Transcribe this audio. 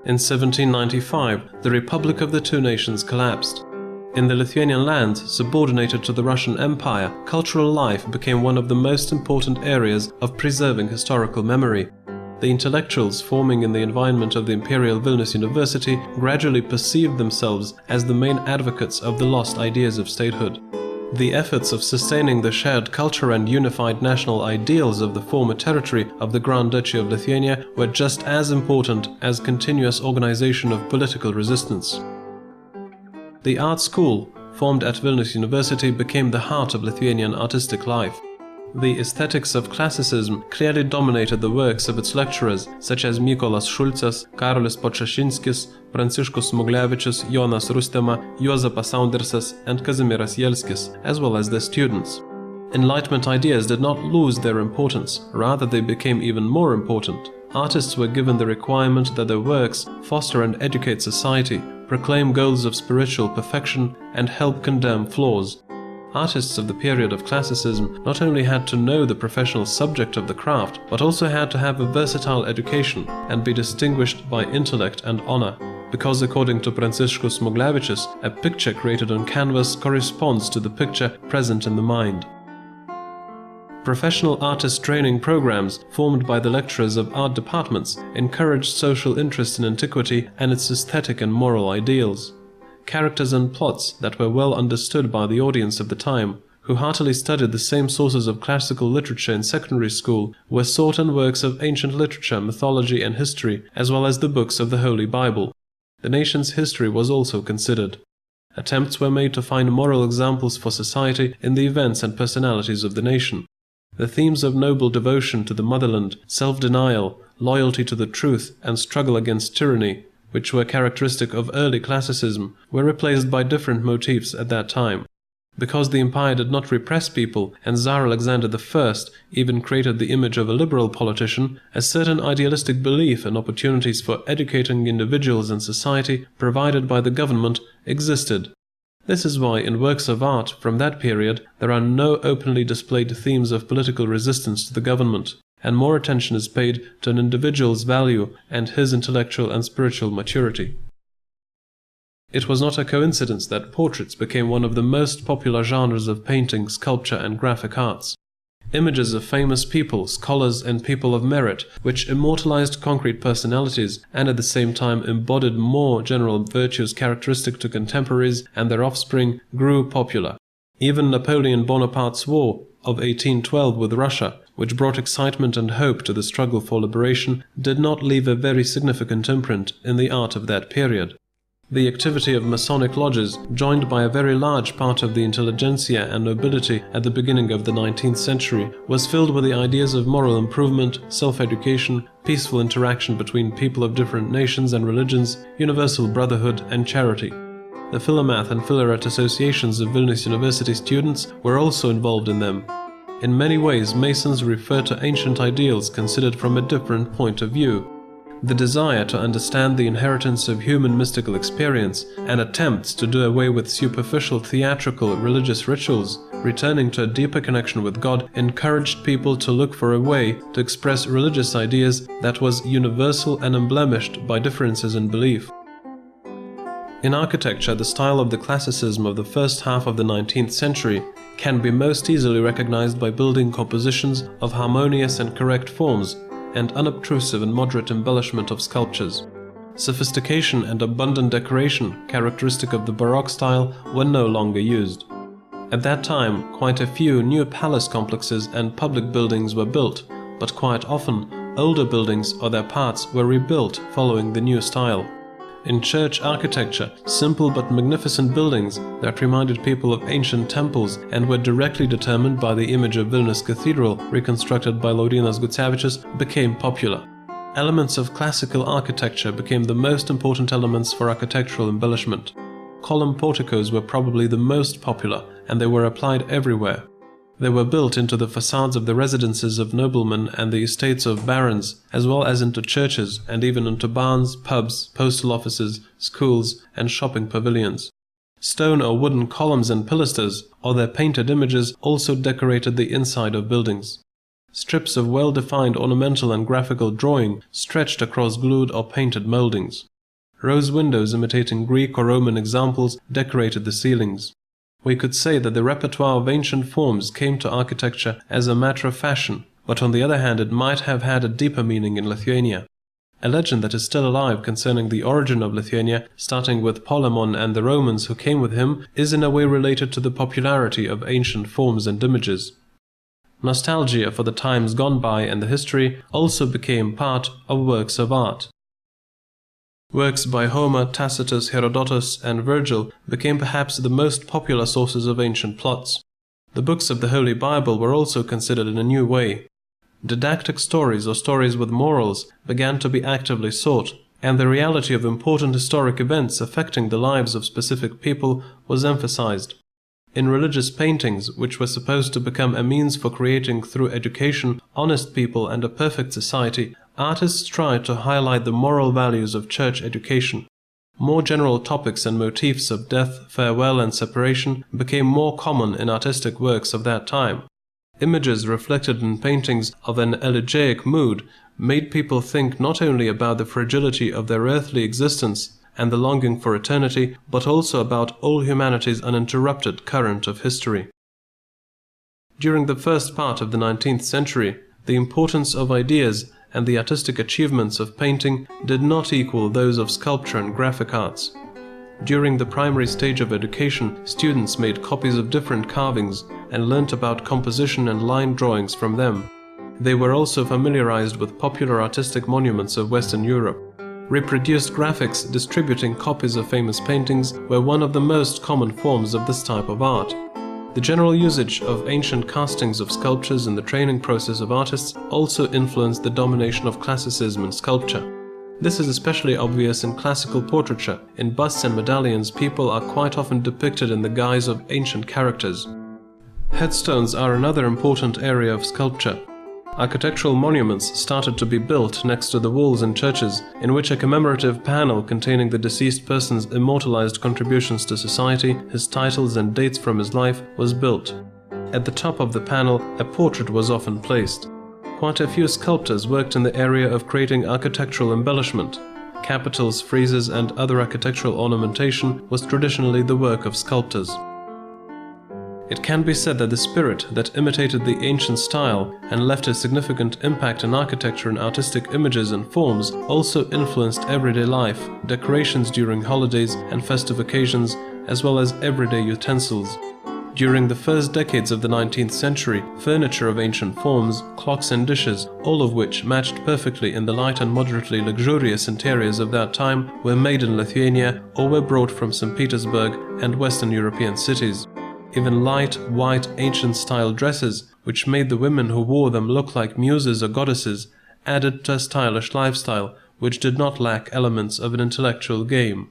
In 1795, the Republic of the Two Nations collapsed. In the Lithuanian lands subordinated to the Russian Empire, cultural life became one of the most important areas of preserving historical memory. The intellectuals forming in the environment of the Imperial Vilnius University gradually perceived themselves as the main advocates of the lost ideas of statehood. The efforts of sustaining the shared culture and unified national ideals of the former territory of the Grand Duchy of Lithuania were just as important as continuous organization of political resistance. The art school, formed at Vilnius University, became the heart of Lithuanian artistic life. The aesthetics of classicism clearly dominated the works of its lecturers, such as Mykolas Šulcas, Karolis Podčašinskis, Pranciškus Smuglevičius, Jonas Rustema, Juozapas Saundersas, and Kazimieras Jelskis, as well as their students. Enlightenment ideas did not lose their importance, rather they became even more important. Artists were given the requirement that their works foster and educate society, proclaim goals of spiritual perfection, and help condemn flaws. Artists of the period of classicism not only had to know the professional subject of the craft, but also had to have a versatile education and be distinguished by intellect and honor, because according to Pranciškus Smuglevičius, a picture created on canvas corresponds to the picture present in the mind. Professional artist training programs formed by the lecturers of art departments encouraged social interest in antiquity and its aesthetic and moral ideals. Characters and plots that were well understood by the audience of the time, who heartily studied the same sources of classical literature in secondary school, were sought in works of ancient literature, mythology and history, as well as the books of the Holy Bible. The nation's history was also considered. Attempts were made to find moral examples for society in the events and personalities of the nation. The themes of noble devotion to the motherland, self-denial, loyalty to the truth, and struggle against tyranny, which were characteristic of early classicism, were replaced by different motifs at that time. Because the empire did not repress people, and Tsar Alexander I even created the image of a liberal politician, a certain idealistic belief in opportunities for educating individuals and society provided by the government existed. This is why in works of art from that period there are no openly displayed themes of political resistance to the government, and more attention is paid to an individual's value and his intellectual and spiritual maturity. It was not a coincidence that portraits became one of the most popular genres of painting, sculpture, and graphic arts. Images of famous people, scholars, and people of merit, which immortalized concrete personalities and at the same time embodied more general virtues characteristic to contemporaries and their offspring, grew popular. Even Napoleon Bonaparte's war of 1812 with Russia, which brought excitement and hope to the struggle for liberation, did not leave a very significant imprint in the art of that period. The activity of Masonic lodges, joined by a very large part of the intelligentsia and nobility at the beginning of the 19th century, was filled with the ideas of moral improvement, self-education, peaceful interaction between people of different nations and religions, universal brotherhood, and charity. The Philomath and Philaret associations of Vilnius University students were also involved in them. In many ways, Masons refer to ancient ideals considered from a different point of view. The desire to understand the inheritance of human mystical experience and attempts to do away with superficial theatrical religious rituals, returning to a deeper connection with God, encouraged people to look for a way to express religious ideas that was universal and unblemished by differences in belief. In architecture, the style of the classicism of the first half of the 19th century can be most easily recognized by building compositions of harmonious and correct forms, and unobtrusive and moderate embellishment of sculptures. Sophistication and abundant decoration, characteristic of the Baroque style, were no longer used. At that time, quite a few new palace complexes and public buildings were built, but quite often, older buildings or their parts were rebuilt following the new style. In church architecture, simple but magnificent buildings that reminded people of ancient temples and were directly determined by the image of Vilnius Cathedral, reconstructed by Laurynas Gucevičius, became popular. Elements of classical architecture became the most important elements for architectural embellishment. Column porticos were probably the most popular, and they were applied everywhere. They were built into the facades of the residences of noblemen and the estates of barons, as well as into churches and even into barns, pubs, postal offices, schools, and shopping pavilions. Stone or wooden columns and pilasters, or their painted images, also decorated the inside of buildings. strips of well-defined ornamental and graphical drawing stretched across glued or painted moldings. Rose windows imitating Greek or Roman examples decorated the ceilings. We could say that the repertoire of ancient forms came to architecture as a matter of fashion, but on the other hand it might have had a deeper meaning in Lithuania. A legend that is still alive concerning the origin of Lithuania, starting with Polemon and the Romans who came with him, is in a way related to the popularity of ancient forms and images. Nostalgia for the times gone by and the history also became part of works of art. Works by Homer, Tacitus, Herodotus, and Virgil became perhaps the most popular sources of ancient plots. The books of the Holy Bible were also considered in a new way. Didactic stories or stories with morals began to be actively sought, and the reality of important historic events affecting the lives of specific people was emphasized. In religious paintings, which were supposed to become a means for creating through education honest people and a perfect society, artists tried to highlight the moral values of church education. More general topics and motifs of death, farewell, and separation became more common in artistic works of that time. Images reflected in paintings of an elegiac mood made people think not only about the fragility of their earthly existence and the longing for eternity, but also about all humanity's uninterrupted current of history. During the first part of the 19th century, the importance of ideas and the artistic achievements of painting did not equal those of sculpture and graphic arts. During the primary stage of education, students made copies of different carvings and learnt about composition and line drawings from them. They were also familiarized with popular artistic monuments of Western Europe. Reproduced graphics distributing copies of famous paintings were one of the most common forms of this type of art. The general usage of ancient castings of sculptures in the training process of artists also influenced the domination of classicism in sculpture. This is especially obvious in classical portraiture. In busts and medallions, people are quite often depicted in the guise of ancient characters. Headstones are another important area of sculpture. Architectural monuments started to be built next to the walls in churches, in which a commemorative panel containing the deceased person's immortalized contributions to society, his titles and dates from his life was built. At the top of the panel, a portrait was often placed. Quite a few sculptors worked in the area of creating architectural embellishment. Capitals, friezes, and other architectural ornamentation was traditionally the work of sculptors. It can be said that the spirit that imitated the ancient style and left a significant impact in architecture and artistic images and forms also influenced everyday life, decorations during holidays and festive occasions, as well as everyday utensils. During the first decades of the 19th century, furniture of ancient forms, clocks and dishes, all of which matched perfectly in the light and moderately luxurious interiors of that time, were made in Lithuania or were brought from St. Petersburg and Western European cities. Even light, white, ancient-style dresses, which made the women who wore them look like muses or goddesses, added to a stylish lifestyle, which did not lack elements of an intellectual game.